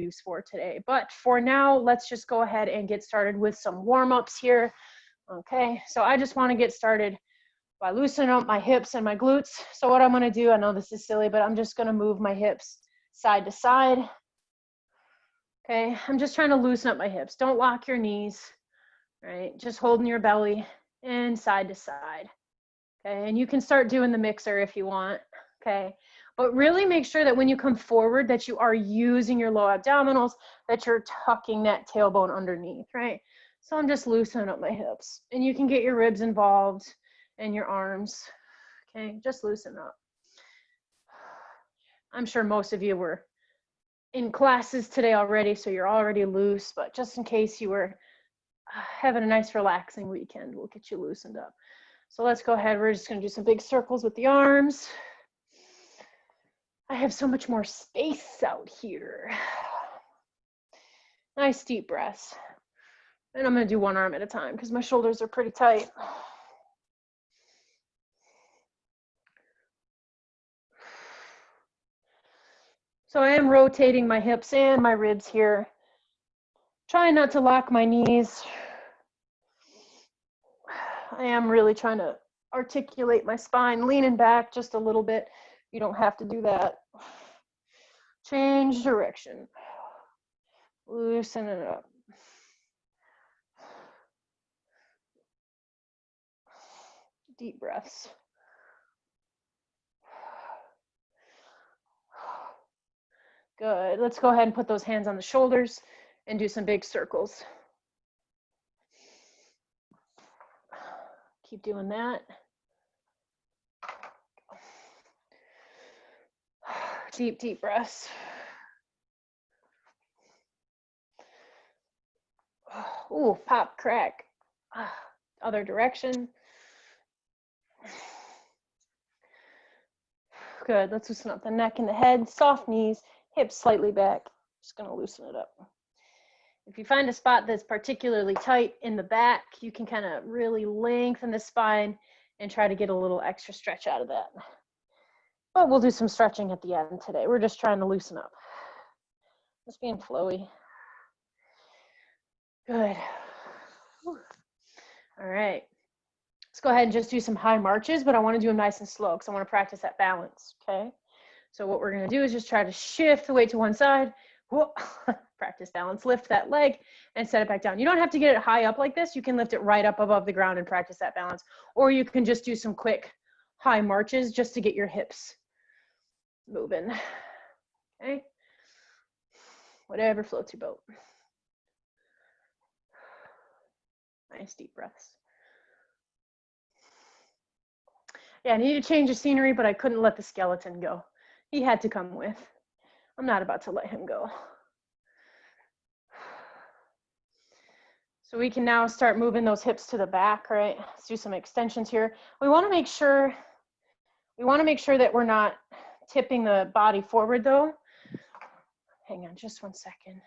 use for today. But for now, let's just go ahead and get started with some warm-ups here. Okay, so I just want to get started by loosening up my hips and my glutes. So what I'm going to do, I know this is silly, but I'm just going to move my hips side to side. Okay, I'm just trying to loosen up my hips. Don't lock your knees, right? Just holding your belly and side to side. Okay, and you can start doing the mixer if you want. Okay, but really make sure that when you come forward that you are using your low abdominals, that you're tucking that tailbone underneath, right? So I'm just loosening up my hips, and you can get your ribs involved and your arms. Okay, just loosen up. I'm sure most of you were in classes today already, so you're already loose, but just in case you were having a nice relaxing weekend, we'll get you loosened up. So let's go ahead. We're just going to do some big circles with the arms. I have so much more space out here. Nice deep breaths. And I'm going to do one arm at a time because my shoulders are pretty tight. So I am rotating my hips and my ribs here. Trying not to lock my knees. I am really trying to articulate my spine, leaning back just a little bit. You don't have to do that. Change direction. Loosen it up. Deep breaths. Good. Let's go ahead and put those hands on the shoulders and do some big circles. Keep doing that. Deep, deep breaths. Ooh, pop, crack. Other direction. Good. Let's loosen up the neck and the head. Soft knees, hips slightly back. Just going to loosen it up. If you find a spot that's particularly tight in the back, you can kind of really lengthen the spine and try to get a little extra stretch out of that. But we'll do some stretching at the end today. We're just trying to loosen up. Just being flowy. Good. All right. Let's go ahead and just do some high marches, but I want to do them nice and slow because I want to practice that balance, okay? So what we're going to do is just try to shift the weight to one side. Practice balance, lift that leg and set it back down. You don't have to get it high up like this. You can lift it right up above the ground and practice that balance. Or you can just do some quick high marches just to get your hips moving, okay? Whatever floats your boat. Nice deep breaths. Yeah, I need to change the scenery, but I couldn't let the skeleton go. He had to come with. I'm not about to let him go. So we can now start moving those hips to the back, right? Let's do some extensions here. We want to make sure that we're not tipping the body forward though. Hang on just one second.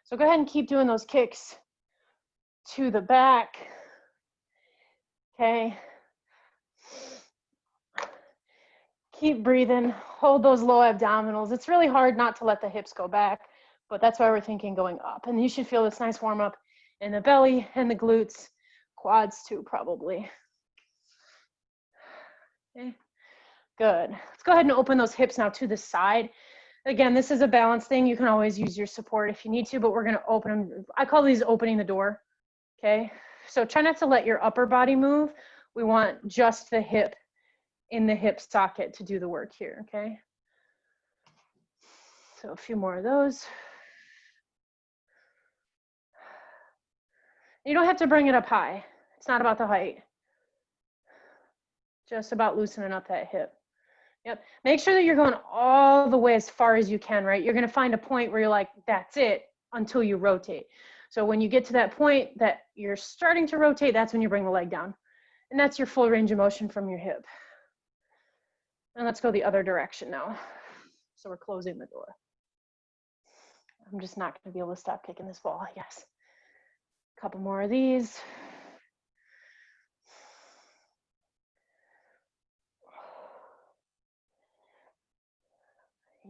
So go ahead and keep doing those kicks to the back. Okay. Keep breathing, hold those low abdominals. It's really hard not to let the hips go back, but that's why we're thinking going up. And you should feel this nice warm up in the belly and the glutes, quads too, probably. Okay, good. Let's go ahead and open those hips now to the side. Again, this is a balance thing. You can always use your support if you need to, but we're gonna open them. I call these opening the door, okay? So try not to let your upper body move. We want just the hip in the hip socket to do the work here, okay? So a few more of those. You don't have to bring it up high. It's not about the height. Just about loosening up that hip. Yep. Make sure that you're going all the way as far as you can, right? You're going to find a point where you're like, that's it, until you rotate. So when you get to that point that you're starting to rotate, that's when you bring the leg down. And that's your full range of motion from your hip. And let's go the other direction now. So we're closing the door. I'm just not going to be able to stop kicking this ball, I guess. A couple more of these.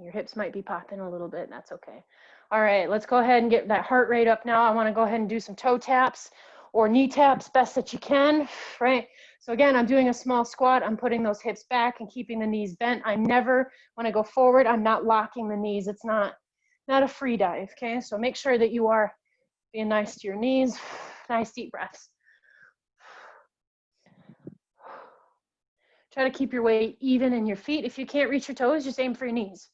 Your hips might be popping a little bit, that's okay. All right, let's go ahead and get that heart rate up now. I wanna go ahead and do some toe taps or knee taps, best that you can, right? So again, I'm doing a small squat. I'm putting those hips back and keeping the knees bent. I never, when I go forward, I'm not locking the knees. It's not a free dive, okay? So make sure that you are being nice to your knees. Nice deep breaths. Try to keep your weight even in your feet. If you can't reach your toes, just aim for your knees,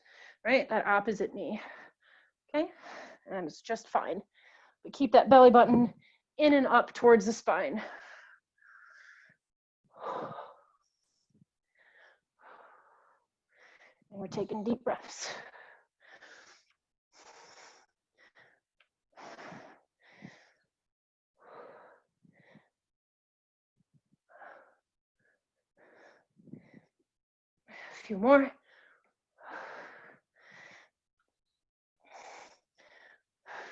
right? That opposite knee, okay? And it's just fine. But keep that belly button in and up towards the spine. And we're taking deep breaths. A few more.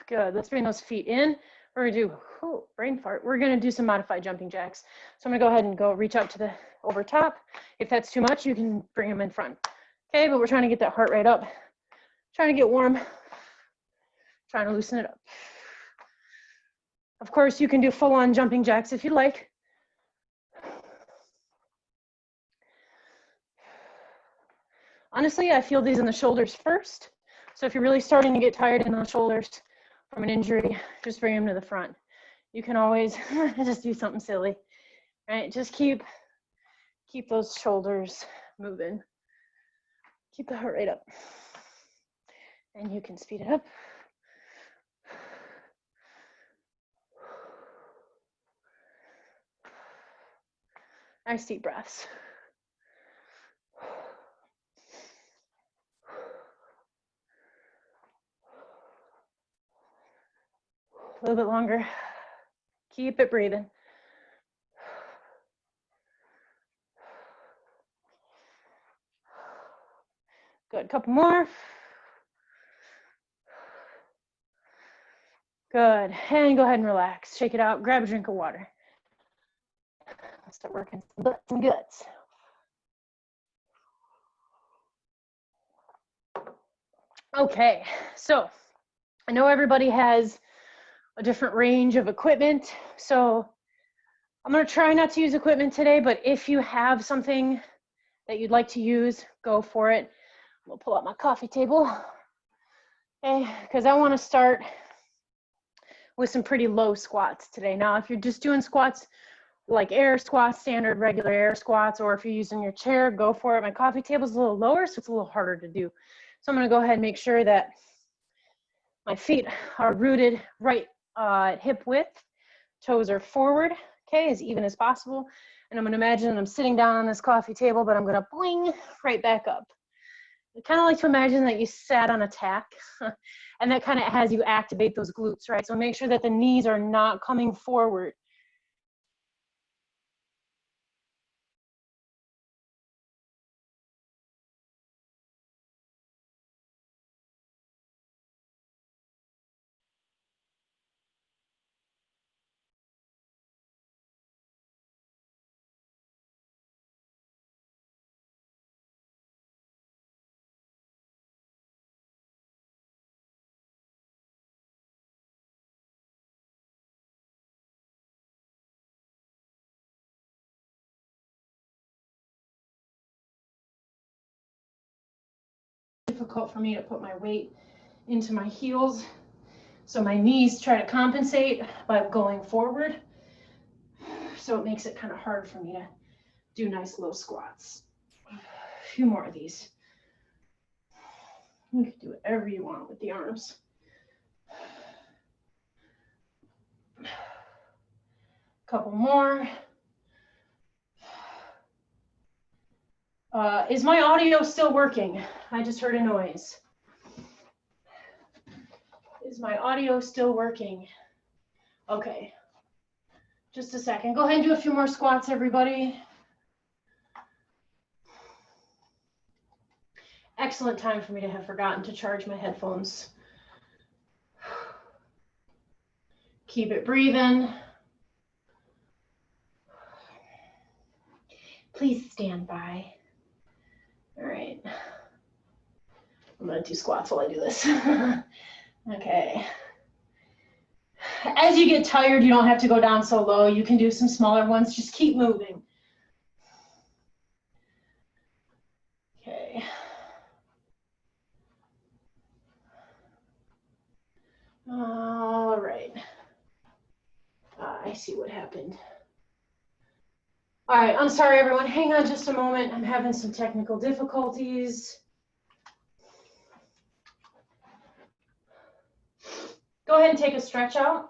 Good, let's bring those feet in. We're gonna do, brain fart. We're gonna do some modified jumping jacks. So I'm gonna go ahead and reach out to the over top. If that's too much, you can bring them in front. Okay, but we're trying to get that heart rate up. Trying to get warm. Trying to loosen it up. Of course, you can do full-on jumping jacks if you like. Honestly, I feel these in the shoulders first. So if you're really starting to get tired in the shoulders from an injury, just bring them to the front. You can always just do something silly, right? Just keep those shoulders moving. Keep the heart rate up. And you can speed it up. Nice deep breaths. A little bit longer. Keep it breathing. Good, couple more. Good, and go ahead and relax. Shake it out, grab a drink of water. Let's start working some butts and guts. Okay, so I know everybody has a different range of equipment, so I'm gonna try not to use equipment today, but if you have something that you'd like to use, go for it. We'll pull out my coffee table, okay, because I wanna start with some pretty low squats today. Now, if you're just doing squats like air squats, standard regular air squats, or if you're using your chair, go for it. My coffee table's a little lower, so it's a little harder to do. So I'm gonna go ahead and make sure that my feet are rooted right at hip width. Toes are forward, okay, as even as possible. And I'm gonna imagine that I'm sitting down on this coffee table, but I'm gonna boing right back up. I kind of like to imagine that you sat on a tack and that kind of has you activate those glutes, right? So make sure that the knees are not coming forward. Difficult for me to put my weight into my heels, so my knees try to compensate by going forward, so it makes it kind of hard for me to do nice low squats. A few more of these. You can do whatever you want with the arms. Couple more. Is my audio still working? I just heard a noise. Is my audio still working? Okay. Just a second. Go ahead and do a few more squats, everybody. Excellent time for me to have forgotten to charge my headphones. Keep it breathing. Please stand by. All right. I'm gonna do squats while I do this. Okay. As you get tired, you don't have to go down so low. You can do some smaller ones. Just keep moving. Okay. All right. I see what happened. All right, I'm sorry, everyone. Hang on just a moment. I'm having some technical difficulties. Go ahead and take a stretch out.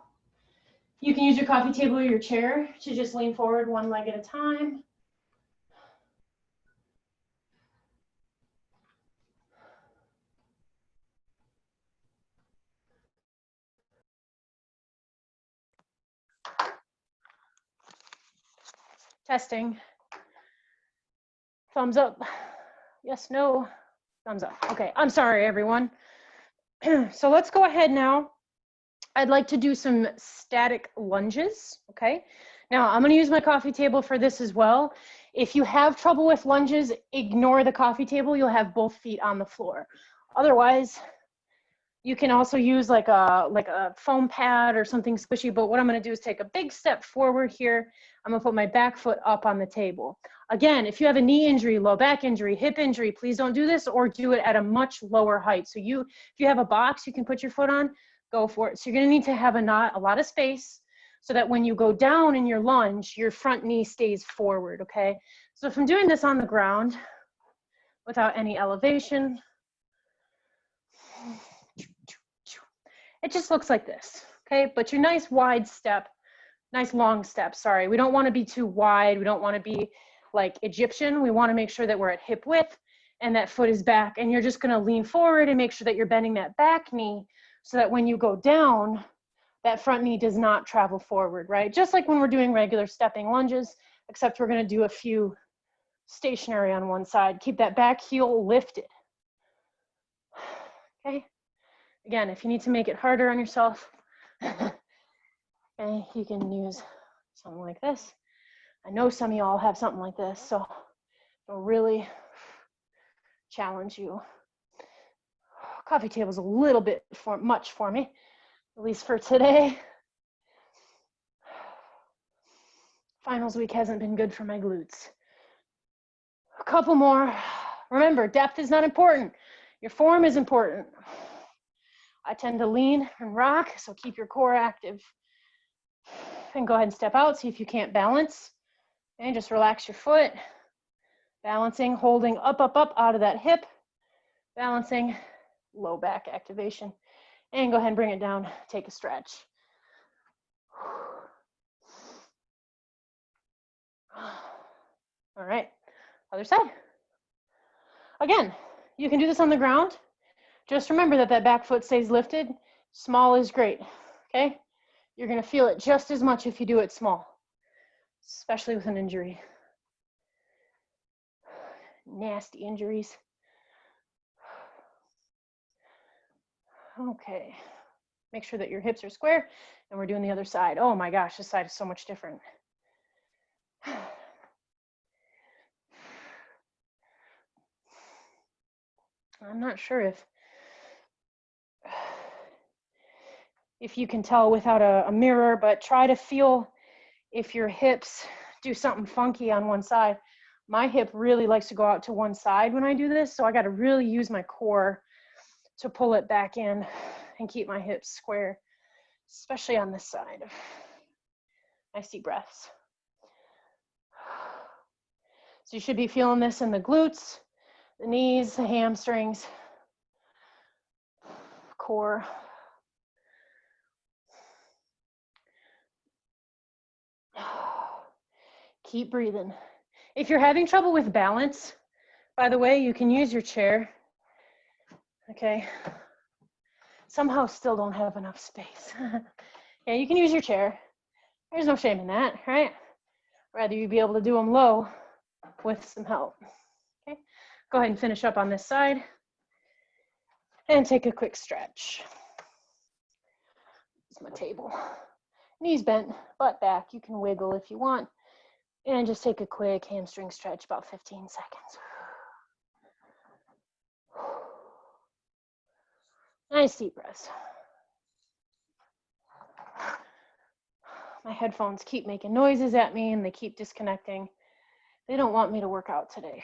You can use your coffee table or your chair to just lean forward one leg at a time. Testing. Thumbs up. Yes, no. Thumbs up. Okay, I'm sorry, everyone. So let's go ahead now. I'd like to do some static lunges, okay? Now, I'm gonna use my coffee table for this as well. If you have trouble with lunges, ignore the coffee table. You'll have both feet on the floor. Otherwise, you can also use like a foam pad or something squishy, but what I'm gonna do is take a big step forward here. I'm gonna put my back foot up on the table. Again, if you have a knee injury, low back injury, hip injury, please don't do this or do it at a much lower height. So if you have a box you can put your foot on, go for it. So you're gonna need to have a lot of space so that when you go down in your lunge, your front knee stays forward, okay? So if I'm doing this on the ground without any elevation, it just looks like this, okay? But your nice wide step, nice long step, sorry. We don't wanna be too wide. We don't wanna be like Egyptian. We wanna make sure that we're at hip width and that foot is back, and you're just gonna lean forward and make sure that you're bending that back knee so that when you go down, that front knee does not travel forward, right? Just like when we're doing regular stepping lunges, except we're gonna do a few stationary on one side. Keep that back heel lifted, okay? Again, if you need to make it harder on yourself, okay, you can use something like this. I know some of y'all have something like this, so it'll really challenge you. Coffee table's a little bit much for me, at least for today. Finals week hasn't been good for my glutes. A couple more. Remember, depth is not important. Your form is important. I tend to lean and rock, so keep your core active. And go ahead and step out, see if you can't balance. And just relax your foot. Balancing, holding up, up, up out of that hip. Balancing, low back activation. And go ahead and bring it down, take a stretch. All right, other side. Again, you can do this on the ground. Just remember that that back foot stays lifted. Small is great, okay? You're gonna feel it just as much if you do it small, especially with an injury. Nasty injuries. Okay, make sure that your hips are square, and we're doing the other side. Oh my gosh, this side is so much different. I'm not sure if you can tell without a mirror, but try to feel if your hips do something funky on one side. My hip really likes to go out to one side when I do this, so I got to really use my core to pull it back in and keep my hips square, especially on this side. Nice deep breaths. So you should be feeling this in the glutes, the knees, the hamstrings, core. Keep breathing. If you're having trouble with balance, by the way, you can use your chair. Okay. Somehow still don't have enough space. Yeah, you can use your chair. There's no shame in that, right? Rather you be able to do them low with some help. Okay. Go ahead and finish up on this side and take a quick stretch. It's my table. Knees bent, butt back. You can wiggle if you want. And just take a quick hamstring stretch, about 15 seconds. Nice deep breaths. My headphones keep making noises at me and they keep disconnecting. They don't want me to work out today.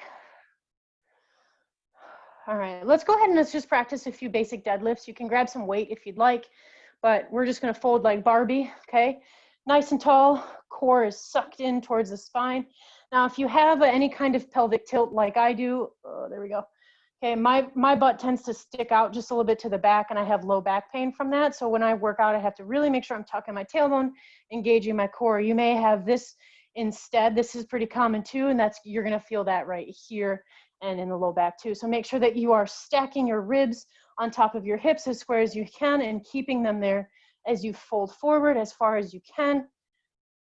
All right, let's go ahead and let's just practice a few basic deadlifts. You can grab some weight if you'd like, but we're just gonna fold like Barbie, okay? Nice and tall, core is sucked in towards the spine. Now, if you have any kind of pelvic tilt like I do, there we go. Okay, my butt tends to stick out just a little bit to the back and I have low back pain from that. So when I work out, I have to really make sure I'm tucking my tailbone, engaging my core. You may have this instead. This is pretty common too, and you're gonna feel that right here and in the low back too. So make sure that you are stacking your ribs on top of your hips as square as you can and keeping them there as you fold forward as far as you can.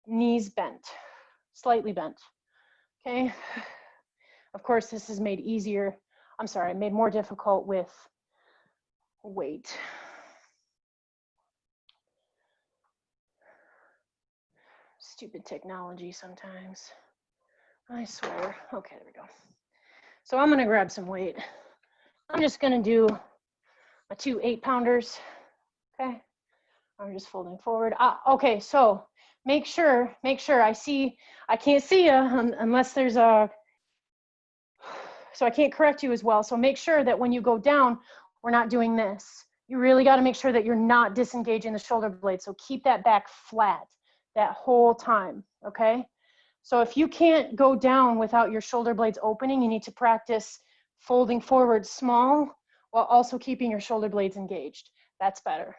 Knees bent, slightly bent, okay? Of course, this is made made more difficult with weight. Stupid technology sometimes, I swear. Okay, there we go. So I'm gonna grab some weight. I'm just gonna do my 2 8-pounders, okay? I'm just folding forward. Okay, so make sure, I can't see you unless there's so I can't correct you as well. So make sure that when you go down, we're not doing this. You really got to make sure that you're not disengaging the shoulder blade. So keep that back flat that whole time, okay? So if you can't go down without your shoulder blades opening, you need to practice folding forward small while also keeping your shoulder blades engaged. That's better.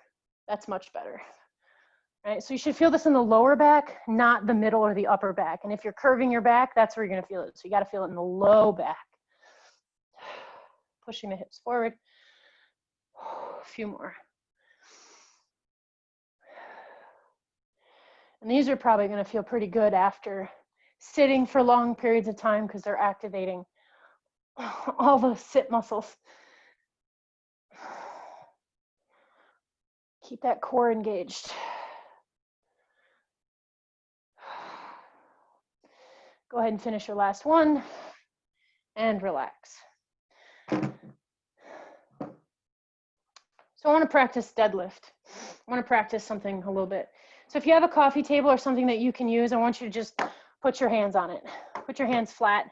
That's much better. All right, so you should feel this in the lower back, not the middle or the upper back. And if you're curving your back, that's where you're gonna feel it. So you gotta feel it in the low back. Pushing the hips forward. A few more. And these are probably gonna feel pretty good after sitting for long periods of time because they're activating all the sit muscles. Keep that core engaged. Go ahead and finish your last one and relax. So I want to practice deadlift. I want to practice something a little bit. So if you have a coffee table or something that you can use, I want you to just put your hands on it. Put your hands flat.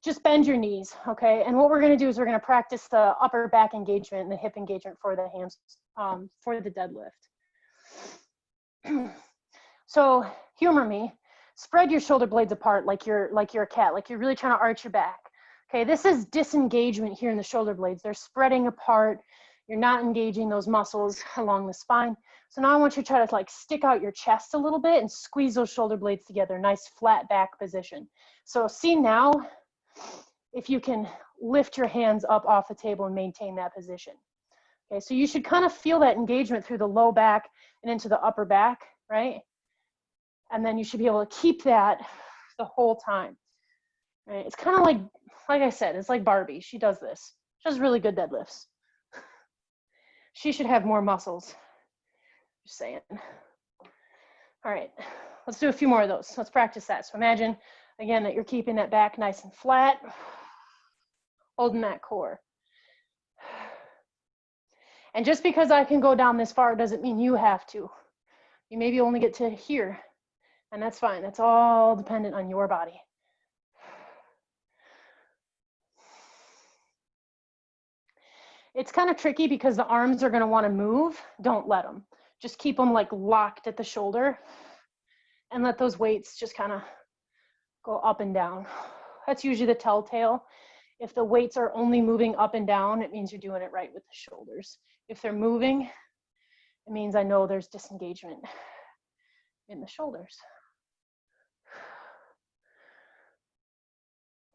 Just bend your knees, okay? And what we're going to do is we're going to practice the upper back engagement and the hip engagement for the hands, for the deadlift. So humor me. Spread your shoulder blades apart like you're a cat, like you're really trying to arch your back. Okay, this is disengagement here in the shoulder blades. They're spreading apart. You're not engaging those muscles along the spine. So now I want you to try to like stick out your chest a little bit and squeeze those shoulder blades together. Nice flat back position. So see now, if you can lift your hands up off the table and maintain that position. Okay, so you should kind of feel that engagement through the low back and into the upper back, right? And then you should be able to keep that the whole time, right? It's kind of like I said, it's like Barbie. She does this. She does really good deadlifts. She should have more muscles. Just saying. All right, let's do a few more of those. Let's practice that. So imagine, again, that you're keeping that back nice and flat, holding that core. And just because I can go down this far doesn't mean you have to. You maybe only get to here, and that's fine. That's all dependent on your body. It's kind of tricky because the arms are going to want to move. Don't let them. Just keep them like locked at the shoulder and let those weights just kind of go up and down. That's usually the telltale. If the weights are only moving up and down, it means you're doing it right with the shoulders. If they're moving, it means I know there's disengagement in the shoulders.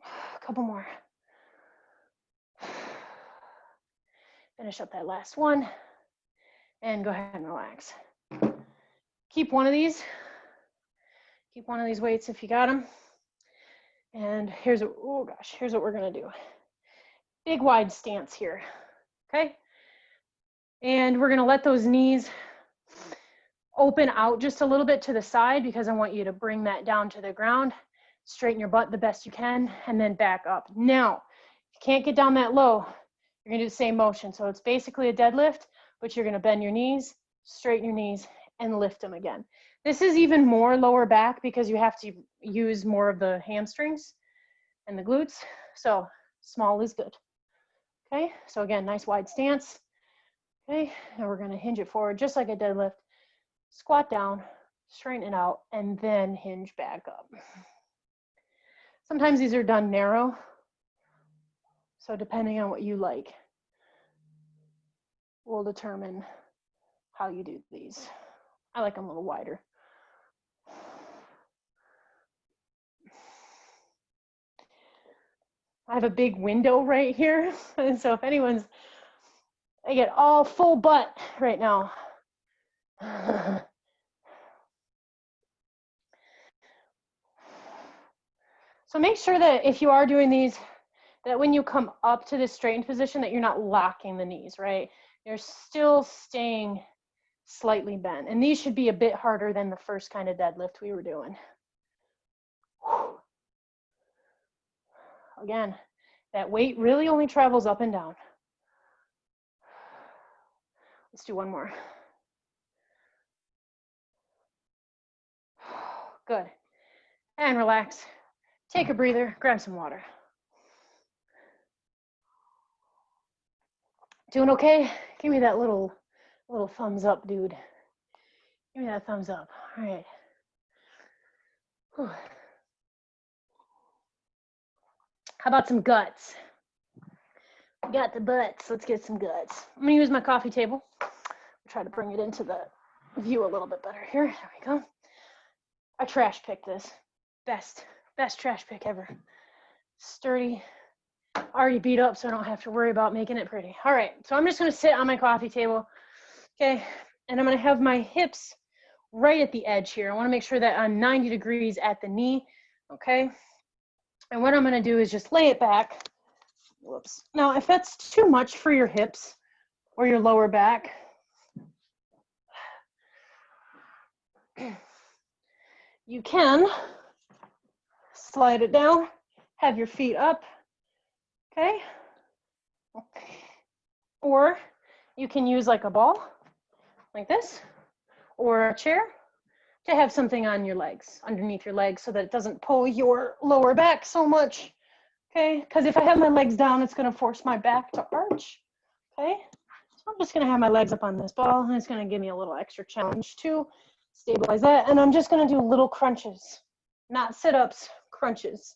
A couple more. Finish up that last one and go ahead and relax. Keep one of these weights if you got them. And here's what we're gonna do. Big wide stance here, okay? And we're gonna let those knees open out just a little bit to the side because I want you to bring that down to the ground. Straighten your butt the best you can and then back up. Now, if you can't get down that low, you're gonna do the same motion. So it's basically a deadlift, but you're gonna bend your knees, straighten your knees, and lift them again. This is even more lower back because you have to use more of the hamstrings and the glutes. So small is good. Okay, so again, nice wide stance. Okay, and we're gonna hinge it forward just like a deadlift. Squat down, straighten it out, and then hinge back up. Sometimes these are done narrow, so depending on what you like, will determine how you do these. I like them a little wider. I have a big window right here, and so if anyone's, I get all full butt right now. So make sure that if you are doing these, that when you come up to this straightened position, that you're not locking the knees, right? You're still staying slightly bent. And these should be a bit harder than the first kind of deadlift we were doing. Again, that weight really only travels up and down. Let's do one more. Good. And relax. Take a breather, grab some water. Doing okay? Give me that little thumbs up, dude. Give me that thumbs up. All right. Whew. How about some guts? We got the butts. Let's get some guts. I'm gonna use my coffee table. I'll try to bring it into the view a little bit better here. There we go. I trash picked this. Best trash pick ever. Sturdy. Already beat up, so I don't have to worry about making it pretty. All right, so I'm just gonna sit on my coffee table, okay? And I'm gonna have my hips right at the edge here. I wanna make sure that I'm 90 degrees at the knee, okay? And what I'm gonna do is just lay it back. Whoops. Now, if that's too much for your hips or your lower back, you can slide it down, have your feet up, okay? Or you can use like a ball, like this, or a chair to have something on your legs, underneath your legs, so that it doesn't pull your lower back so much, okay? Because if I have my legs down, it's gonna force my back to arch, okay? So I'm just gonna have my legs up on this ball, and it's gonna give me a little extra challenge to stabilize that, and I'm just gonna do little crunches, not sit-ups, crunches,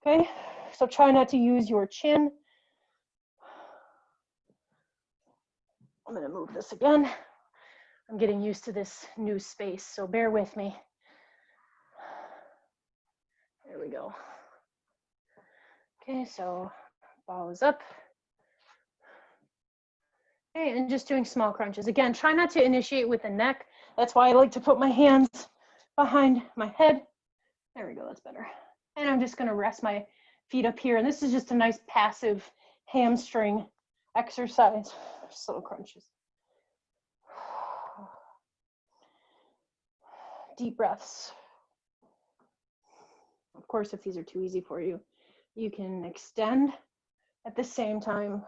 okay? So try not to use your chin. I'm gonna move this again. I'm getting used to this new space, so bear with me. There we go. Okay, so ball is up. Okay, and just doing small crunches. Again, try not to initiate with the neck. That's why I like to put my hands behind my head. There we go, that's better. And I'm just gonna rest my feet up here. And this is just a nice passive hamstring exercise. Just little crunches. Deep breaths. Of course, if these are too easy for you, you can extend at the same time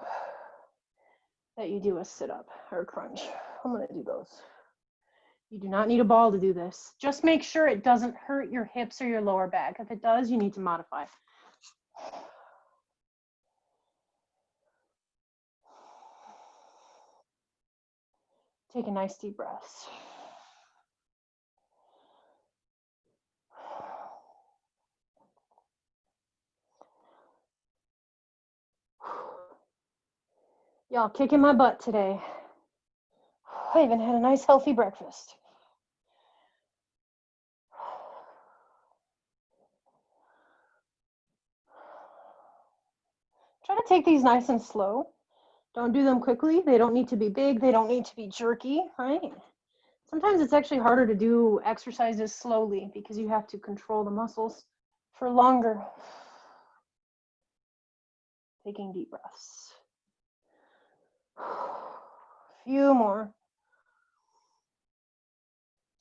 that you do a sit-up or a crunch. I'm gonna do those. You do not need a ball to do this. Just make sure it doesn't hurt your hips or your lower back. If it does, you need to modify. Take a nice deep breath. Y'all kicking my butt today. I even had a nice healthy breakfast. Try to take these nice and slow. Don't do them quickly. They don't need to be big. They don't need to be jerky, right? Sometimes it's actually harder to do exercises slowly because you have to control the muscles for longer. Taking deep breaths. A few more.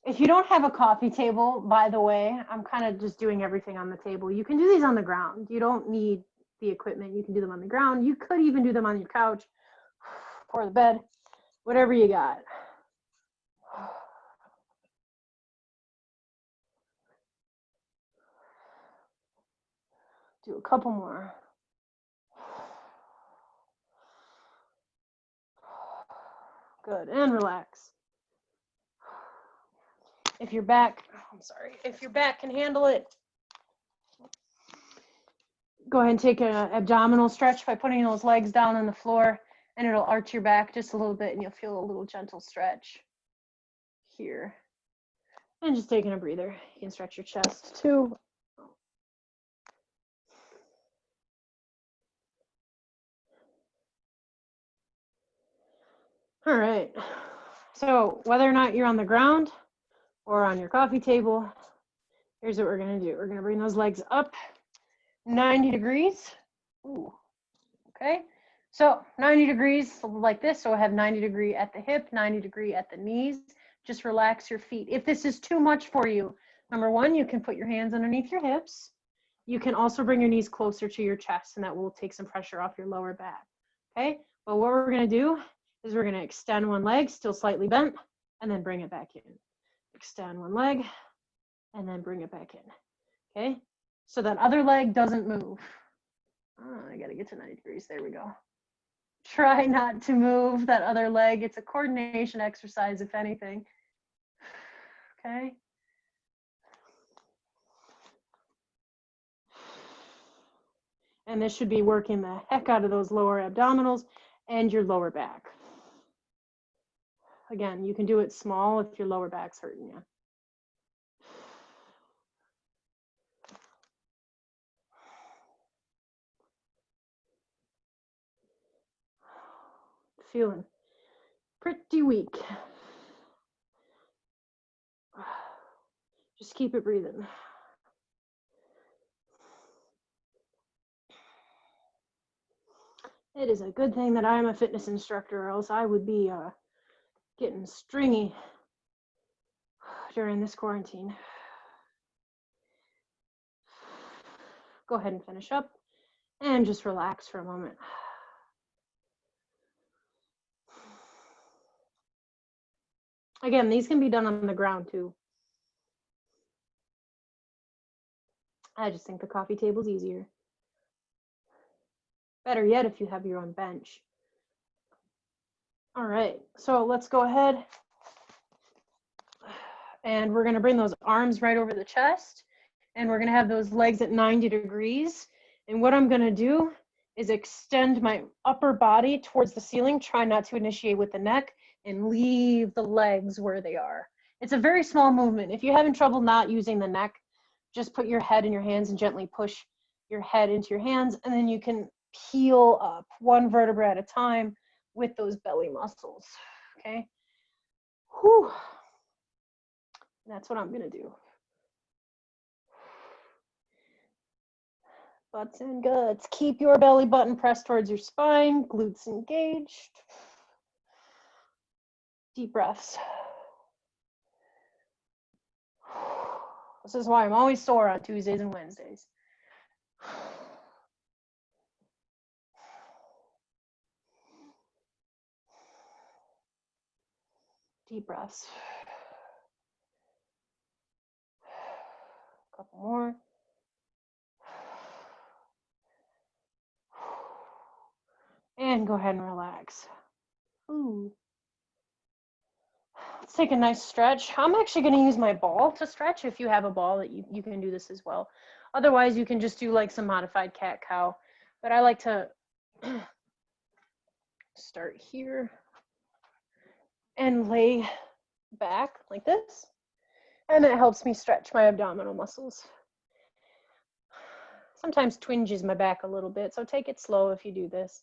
If you don't have a coffee table, by the way, I'm kind of just doing everything on the table. You can do these on the ground. You don't need the equipment. You can do them on the ground. You could even do them on your couch or the bed. Whatever you got. Do a couple more. Good, and relax. If your back, if your back can handle it, go ahead and take an abdominal stretch by putting those legs down on the floor, and it'll arch your back just a little bit, and you'll feel a little gentle stretch here. And just taking a breather. You can stretch your chest too. All right. So whether or not you're on the ground or on your coffee table, here's what we're going to do. We're going to bring those legs up 90 degrees. Ooh. Okay. So 90 degrees like this. So I have 90 degree at the hip, 90 degree at the knees. Just relax your feet. If this is too much for you, number one, you can put your hands underneath your hips. You can also bring your knees closer to your chest, and that will take some pressure off your lower back. Okay. But what we're going to do is we're going to extend one leg, still slightly bent, and then bring it back in. Extend one leg, and then bring it back in. Okay. So that other leg doesn't move. Oh, I got to get to 90 degrees. There we go. Try not to move that other leg. It's a coordination exercise, if anything. Okay. And this should be working the heck out of those lower abdominals and your lower back. Again, you can do it small if your lower back's hurting you. Feeling pretty weak. Just keep it breathing. It is a good thing that I'm a fitness instructor, or else I would be getting stringy during this quarantine. Go ahead and finish up and just relax for a moment. Again, these can be done on the ground too. I just think the coffee table's easier. Better yet if you have your own bench. All right, so let's go ahead and we're going to bring those arms right over the chest, and we're going to have those legs at 90 degrees. And what I'm going to do is extend my upper body towards the ceiling, try not to initiate with the neck, and leave the legs where they are. It's a very small movement. If you're having trouble not using the neck, just put your head in your hands and gently push your head into your hands, and then you can peel up one vertebra at a time with those belly muscles, okay? Whew. That's what I'm gonna do. Butts and guts. Keep your belly button pressed towards your spine, glutes engaged. Deep breaths. This is why I'm always sore on Tuesdays and Wednesdays. Deep breaths. A couple more. And go ahead and relax. Ooh. Let's take a nice stretch. I'm actually going to use my ball to stretch. If you have a ball, that you can do this as well. Otherwise, you can just do like some modified cat-cow. But I like to start here and lay back like this. And it helps me stretch my abdominal muscles. Sometimes twinges my back a little bit, so take it slow if you do this.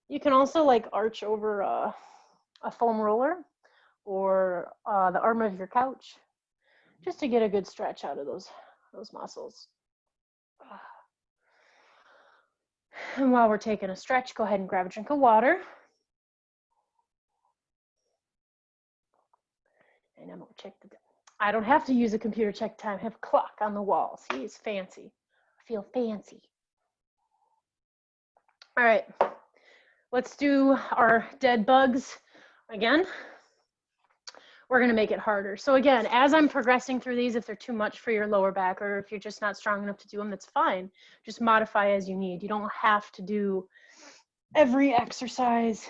You can also like arch over a foam roller or the arm of your couch, just to get a good stretch out of those muscles. And while we're taking a stretch, go ahead and grab a drink of water. And I'm gonna check the time. I don't have to use a computer check time. I have a clock on the wall. See, it's fancy. I feel fancy. All right, let's do our dead bugs Again, we're gonna make it harder. So again, as I'm progressing through these, if they're too much for your lower back or if you're just not strong enough to do them, that's fine. Just modify as you need. You don't have to do every exercise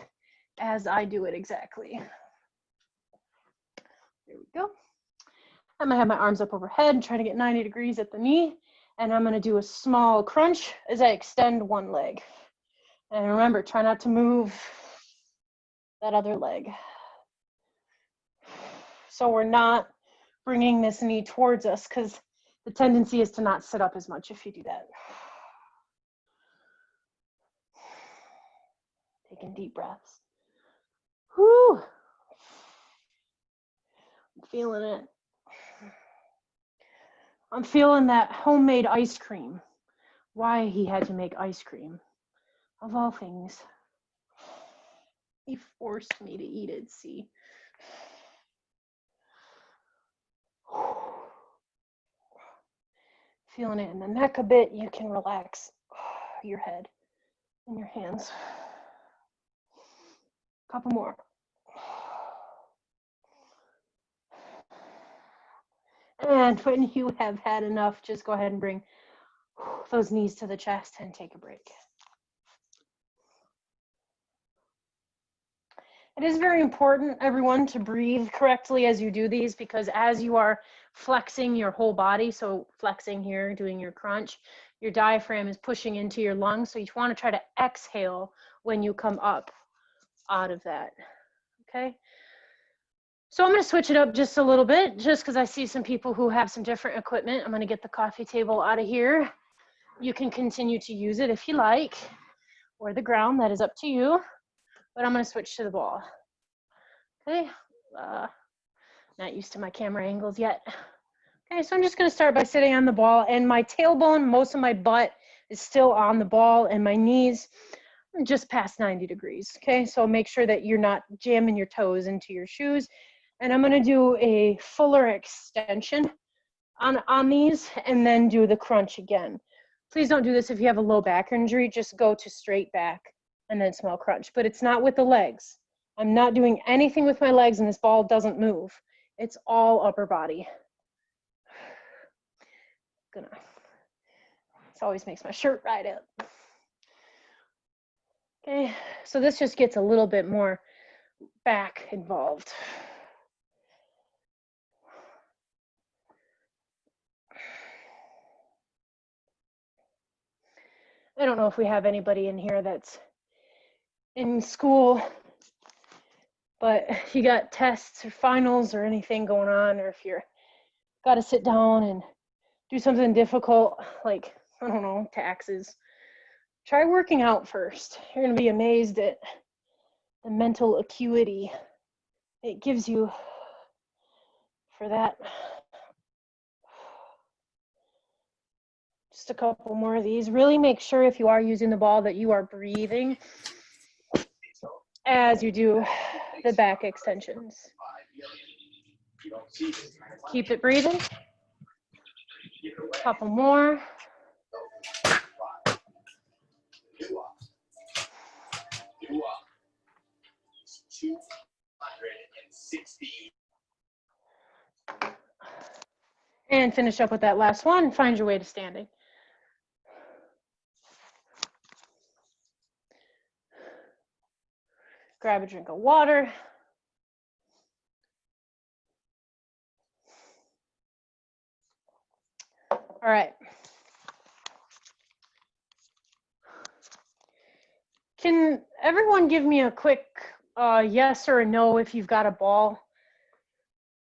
as I do it exactly. There we go. I'm gonna have my arms up overhead, try to get 90 degrees at the knee, and I'm gonna do a small crunch as I extend one leg. And remember, try not to move that other leg. So we're not bringing this knee towards us because the tendency is to not sit up as much if you do that. Taking deep breaths. Whew. I'm feeling it. I'm feeling that homemade ice cream. Why he had to make ice cream, of all things. He forced me to eat it, see. Feeling it in the neck a bit, you can relax your head and your hands. A couple more. And when you have had enough, just go ahead and bring those knees to the chest and take a break. It is very important, everyone, to breathe correctly as you do these, because as you are flexing your whole body, so flexing here, doing your crunch, your diaphragm is pushing into your lungs, so you want to try to exhale when you come up out of that, okay? So I'm going to switch it up just a little bit, just because I see some people who have some different equipment. I'm going to get the coffee table out of here. You can continue to use it if you like, or the ground, that is up to you. But I'm going to switch to the ball. Okay, not used to my camera angles yet. Okay, so I'm just going to start by sitting on the ball, and my tailbone, most of my butt is still on the ball, and my knees just past 90 degrees. Okay, so make sure that you're not jamming your toes into your shoes. And I'm going to do a fuller extension on these, and then do the crunch again. Please don't do this if you have a low back injury. Just go to straight back and then small crunch, but it's not with the legs. I'm not doing anything with my legs, and this ball doesn't move. It's all upper body. This always makes my shirt ride up. Okay, so this just gets a little bit more back involved. I don't know if we have anybody in here that's in school, but you got tests or finals or anything going on, or if you're got to sit down and do something difficult, like, I don't know, taxes, try working out first. You're going to be amazed at the mental acuity it gives you for that. Just a couple more of these. Really make sure if you are using the ball that you are breathing as you do the back extensions. Keep it breathing. A couple more. And finish up with that last one. Find your way to standing. Grab a drink of water. All right. Can everyone give me a quick yes or a no if you've got a ball?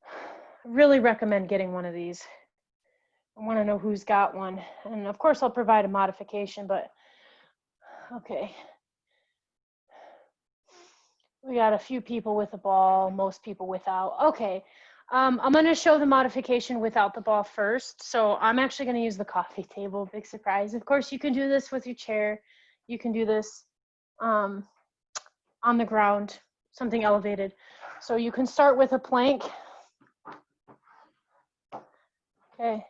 I really recommend getting one of these. I want to know who's got one. And of course, I'll provide a modification, but okay. We got a few people with a ball, most people without. Okay. I'm going to show the modification without the ball first. So I'm actually going to use the coffee table. Big surprise. Of course, you can do this with your chair. You can do this on the ground, something elevated. So you can start with a plank. Okay.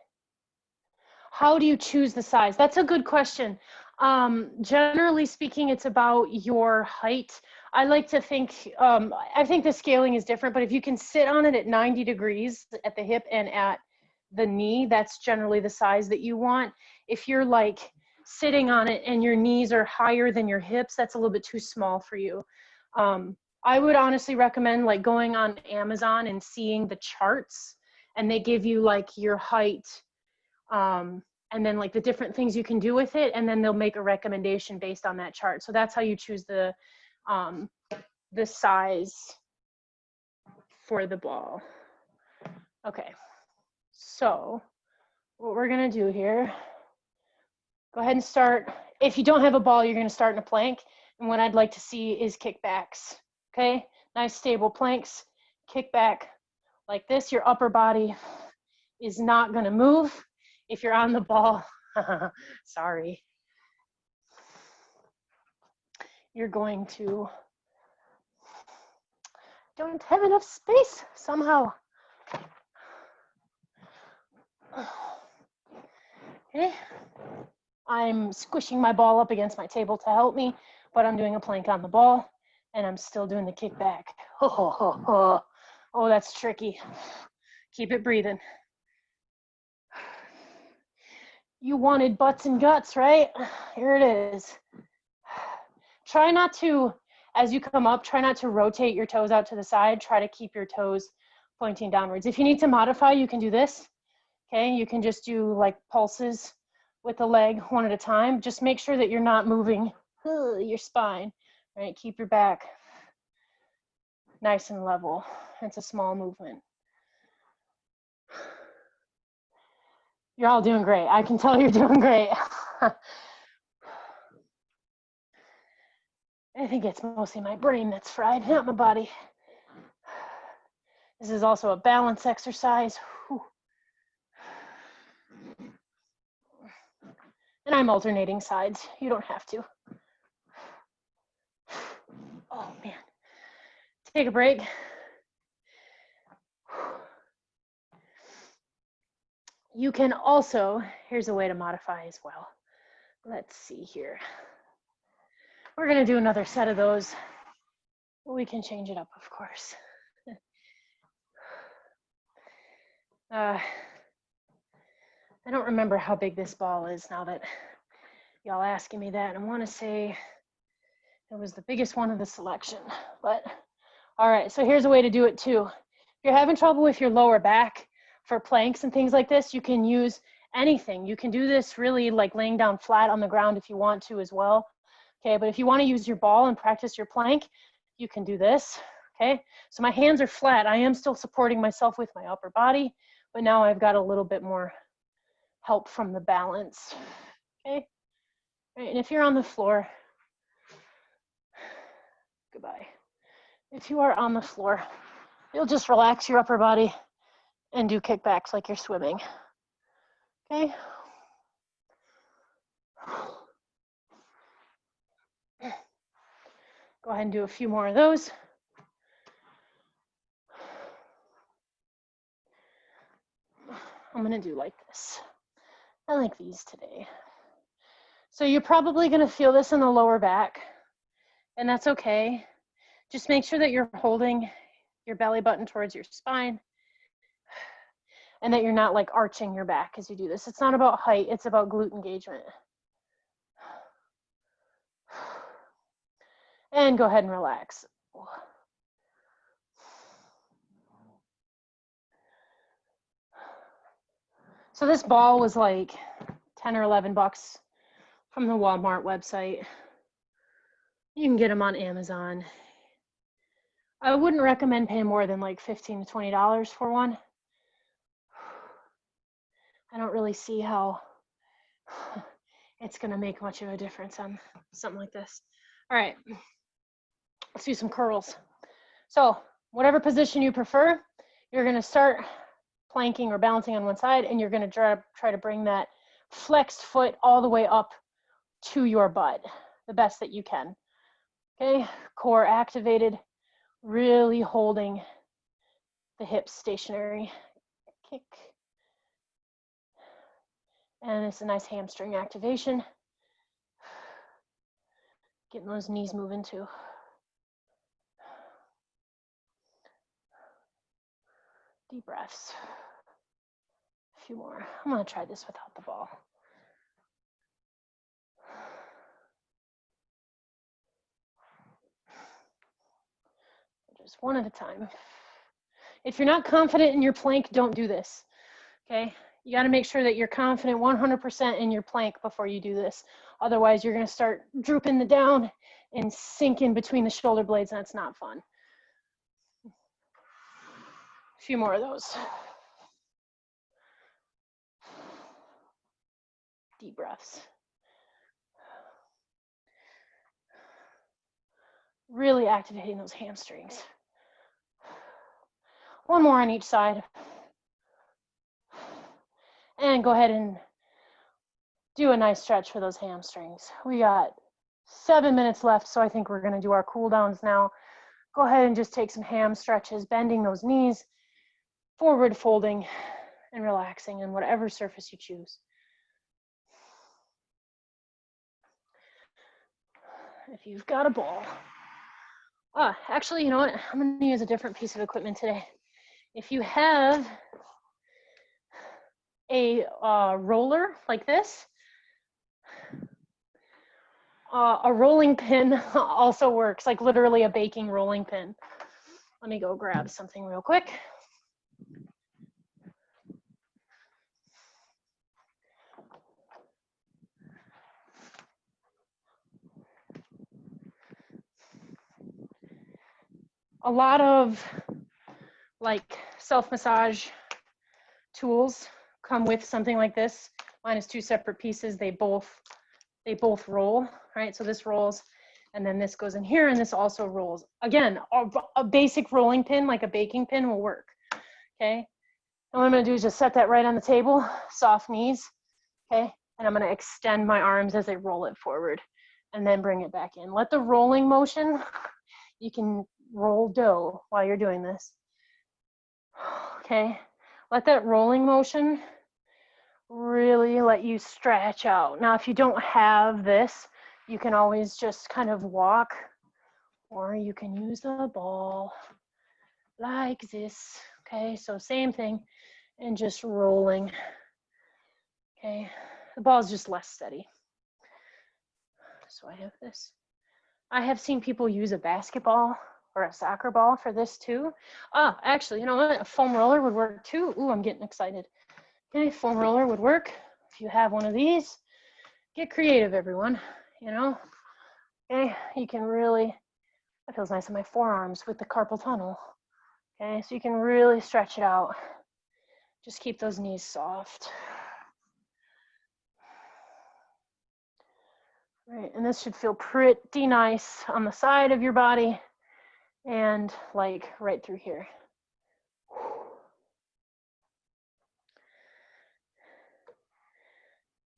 How do you choose the size? That's a good question. Generally speaking, it's about your height. I like to think, I think the scaling is different, but if you can sit on it at 90 degrees at the hip and at the knee, that's generally the size that you want. If you're like sitting on it and your knees are higher than your hips, that's a little bit too small for you. I would honestly recommend like going on Amazon and seeing the charts, and they give you like your height, and then like the different things you can do with it, and then they'll make a recommendation based on that chart. So that's how you choose the size for the ball. Okay, so what we're gonna do here, go ahead and start. If you don't have a ball, you're gonna start in a plank, and what I'd like to see is kickbacks. Okay, nice stable planks, kick back like this. Your upper body is not gonna move. If you're on the ball, sorry, you're going to, don't have enough space somehow. Okay, I'm squishing my ball up against my table to help me, but I'm doing a plank on the ball, and I'm still doing the kickback. Oh, that's tricky. Keep it breathing. You wanted butts and guts, right? Here it is. Try not to, as you come up, try not to rotate your toes out to the side. Try to keep your toes pointing downwards. If you need to modify, you can do this. Okay, you can just do like pulses with the leg one at a time. Just make sure that you're not moving your spine, right? Keep your back nice and level. It's a small movement. You're all doing great. I can tell you're doing great. I think it's mostly my brain that's fried, not my body. This is also a balance exercise. Whew. And I'm alternating sides. You don't have to. Oh man. Take a break. You can also, here's a way to modify as well. Let's see here. We're gonna do another set of those. We can change it up, of course. I don't remember how big this ball is now that y'all asking me that. I wanna say it was the biggest one of the selection, but all right, so here's a way to do it too. If you're having trouble with your lower back for planks and things like this, you can use anything. You can do this really like laying down flat on the ground if you want to as well. Okay, but if you want to use your ball and practice your plank, you can do this. Okay, so my hands are flat. I am still supporting myself with my upper body, but now I've got a little bit more help from the balance. Okay, all right, and if you're on the floor, goodbye. If you are on the floor, you'll just relax your upper body and do kickbacks like you're swimming. Okay. Go ahead and do a few more of those. I'm gonna do like this. I like these today. So you're probably gonna feel this in the lower back, and that's okay. Just make sure that you're holding your belly button towards your spine and that you're not like arching your back as you do this. It's not about height, it's about glute engagement. And go ahead and relax. So this ball was like 10 or 11 bucks from the Walmart website. You can get them on Amazon. I wouldn't recommend paying more than like $15 to $20 for one. I don't really see how it's gonna make much of a difference on something like this. All right, let's do some curls. So whatever position you prefer, you're gonna start planking or balancing on one side, and you're gonna try to bring that flexed foot all the way up to your butt, the best that you can. Okay, core activated, really holding the hips stationary. Kick. And it's a nice hamstring activation. Getting those knees moving too. Deep breaths. A few more. I'm going to try this without the ball. Just one at a time. If you're not confident in your plank, don't do this, okay? You got to make sure that you're confident 100% in your plank before you do this. Otherwise, you're going to start drooping the down and sink in between the shoulder blades, and that's not fun. A few more of those. Deep breaths. Really activating those hamstrings. One more on each side. And go ahead and do a nice stretch for those hamstrings. We got 7 minutes left, so I think we're gonna do our cool downs now. Go ahead and just take some ham stretches, bending those knees, forward folding, and relaxing in whatever surface you choose. If you've got a ball. Actually, you know what? I'm gonna use a different piece of equipment today. If you have a roller like this, a rolling pin also works, like literally a baking rolling pin. Let me go grab something real quick. A lot of like self-massage tools come with something like this. Mine is two separate pieces. They both roll, right? So this rolls, and then this goes in here, and this also rolls. Again, a basic rolling pin, like a baking pin, will work, okay? And what I'm gonna do is just set that right on the table, soft knees, okay? And I'm gonna extend my arms as I roll it forward, and then bring it back in. Let the rolling motion, you can roll dough while you're doing this, okay? Let that rolling motion really let you stretch out. Now, if you don't have this, you can always just kind of walk, or you can use the ball like this, okay? So same thing, and just rolling, okay? The ball is just less steady. So I have this. I have seen people use a basketball or a soccer ball for this too. Actually, you know what? A foam roller would work too. Ooh, I'm getting excited. Okay, foam roller would work. If you have one of these, get creative, everyone, you know? Okay, you can really, that feels nice on my forearms with the carpal tunnel. Okay, so you can really stretch it out. Just keep those knees soft. Right, and this should feel pretty nice on the side of your body and like right through here.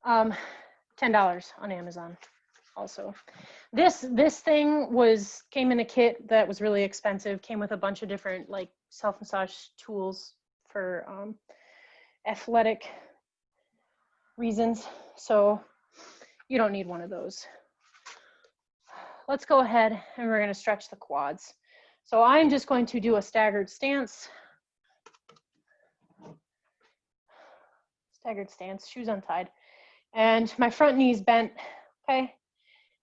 $10 on Amazon also. This thing came in a kit that was really expensive, came with a bunch of different like self-massage tools for athletic reasons. So you don't need one of those. Let's go ahead and we're going to stretch the quads. So I'm just going to do a staggered stance. Staggered stance, shoes untied. And my front knee's bent, okay?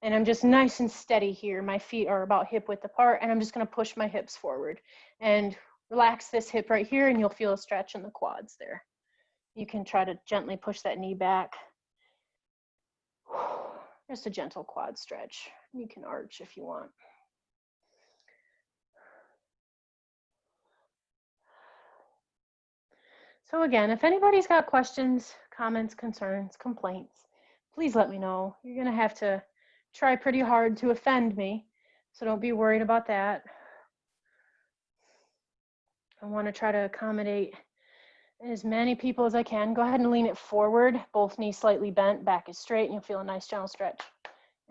And I'm just nice and steady here. My feet are about hip width apart, and I'm just gonna push my hips forward and relax this hip right here, and you'll feel a stretch in the quads there. You can try to gently push that knee back. Just a gentle quad stretch. You can arch if you want. So again, if anybody's got questions, comments, concerns, complaints, please let me know. You're gonna have to try pretty hard to offend me, so don't be worried about that. I want to try to accommodate as many people as I can. Go ahead and lean it forward, both knees slightly bent, back is straight, and you'll feel a nice gentle stretch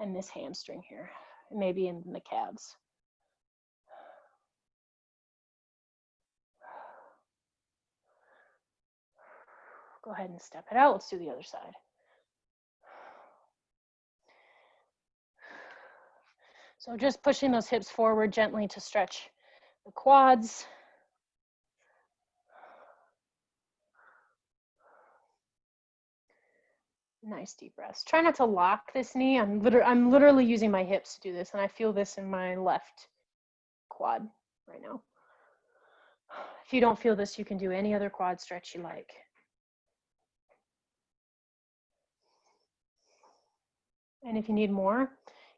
in this hamstring here, maybe in the calves. Go ahead and step it out. Let's do the other side. So just pushing those hips forward gently to stretch the quads. Nice deep breaths. Try not to lock this knee. I'm literally using my hips to do this, and I feel this in my left quad right now. If you don't feel this, you can do any other quad stretch you like. And if you need more,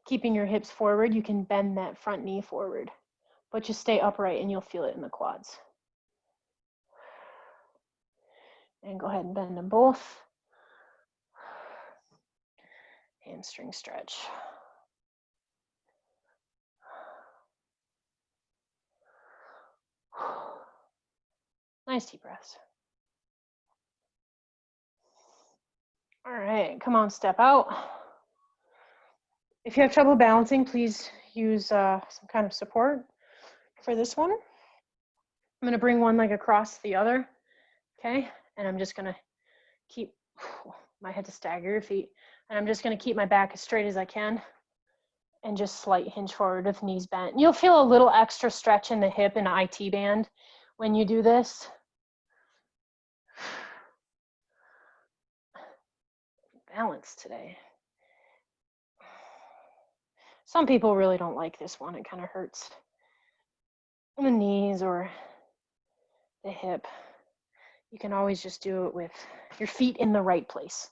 keeping your hips forward, you can bend that front knee forward, but just stay upright and you'll feel it in the quads. And go ahead and bend them both. Hamstring stretch. Nice deep breaths. All right, come on, step out. If you have trouble balancing, please use some kind of support for this one. I'm gonna bring one leg across the other, okay? And I'm just gonna keep, might have to stagger your feet. And I'm just gonna keep my back as straight as I can and just slight hinge forward with knees bent. You'll feel a little extra stretch in the hip and IT band when you do this. Balance today. Some people really don't like this one. It kind of hurts the knees or the hip. You can always just do it with your feet in the right place.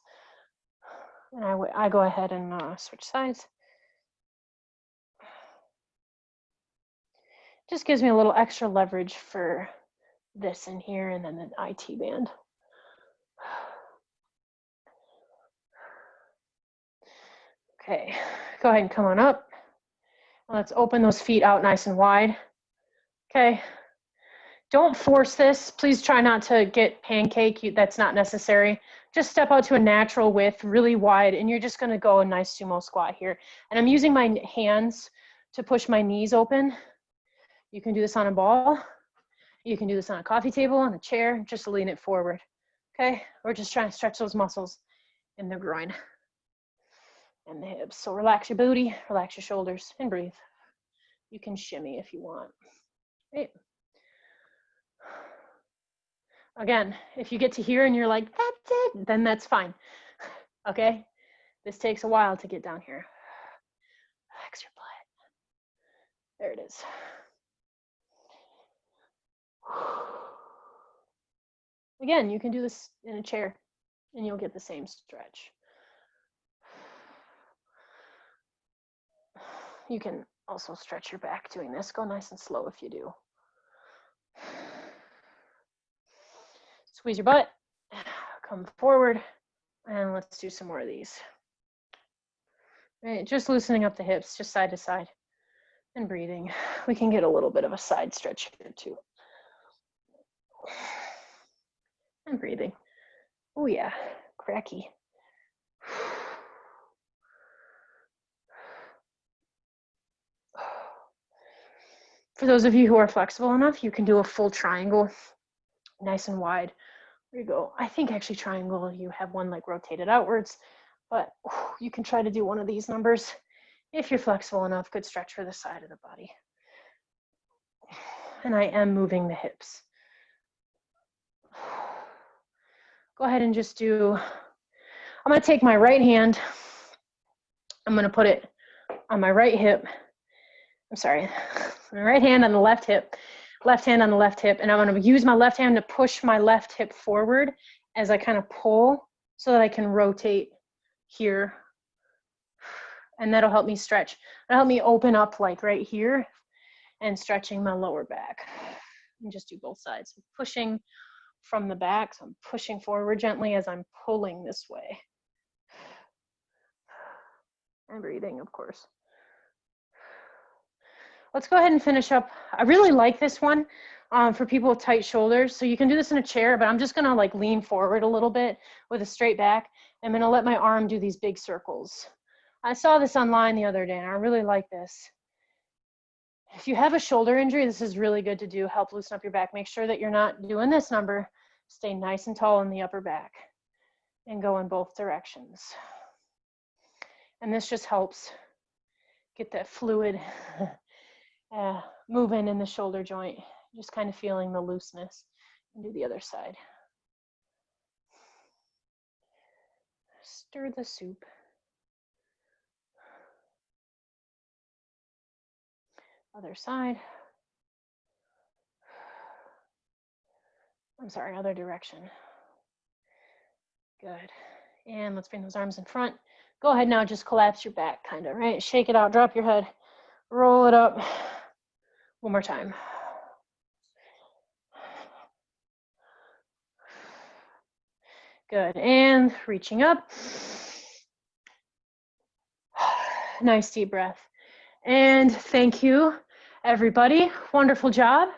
And I go ahead and switch sides. Just gives me a little extra leverage for this in here and then the IT band. Okay, go ahead and come on up. Let's open those feet out nice and wide. Okay, don't force this. Please try not to get pancake. That's not necessary. Just step out to a natural width, really wide, and you're just gonna go a nice sumo squat here. And I'm using my hands to push my knees open. You can do this on a ball. You can do this on a coffee table, on a chair, just lean it forward. Okay, we're just trying to stretch those muscles in the groin and the hips. So relax your booty, relax your shoulders, and breathe. You can shimmy if you want. Right. Again, if you get to here and you're like, that's it, then that's fine. Okay, this takes a while to get down here. Relax your butt. There it is. Again, you can do this in a chair and you'll get the same stretch. You can also stretch your back doing this. Go nice and slow if you do. Squeeze your butt, come forward, and let's do some more of these. Right, just loosening up the hips, just side to side, and breathing. We can get a little bit of a side stretch here too. And breathing. Oh yeah, cracky. For those of you who are flexible enough, you can do a full triangle, nice and wide. There you go. I think actually triangle, you have one leg rotated outwards, but you can try to do one of these numbers. If you're flexible enough, good stretch for the side of the body. And I am moving the hips. Go ahead and just do, I'm gonna take my right hand, I'm gonna put it on my right hip. I'm sorry, my right hand on the left hip, left hand on the left hip, and I'm gonna use my left hand to push my left hip forward as I kind of pull so that I can rotate here. And that'll help me stretch. That'll help me open up like right here and stretching my lower back. And just do both sides. Pushing from the back, so I'm pushing forward gently as I'm pulling this way. And breathing, of course. Let's go ahead and finish up. I really like this one for people with tight shoulders. So you can do this in a chair, but I'm just gonna like lean forward a little bit with a straight back. I'm gonna let my arm do these big circles. I saw this online the other day and I really like this. If you have a shoulder injury, this is really good to do. Help loosen up your back. Make sure that you're not doing this number. Stay nice and tall in the upper back and go in both directions. And this just helps get that fluid moving in the shoulder joint. Just kind of feeling the looseness. And do the other side. Stir the soup. Other side. I'm sorry, other direction. Good. And let's bring those arms in front. Go ahead now, just collapse your back, kind of, right? Shake it out, drop your head, roll it up. One more time. Good, and reaching up. Nice deep breath. And thank you, everybody. Wonderful job.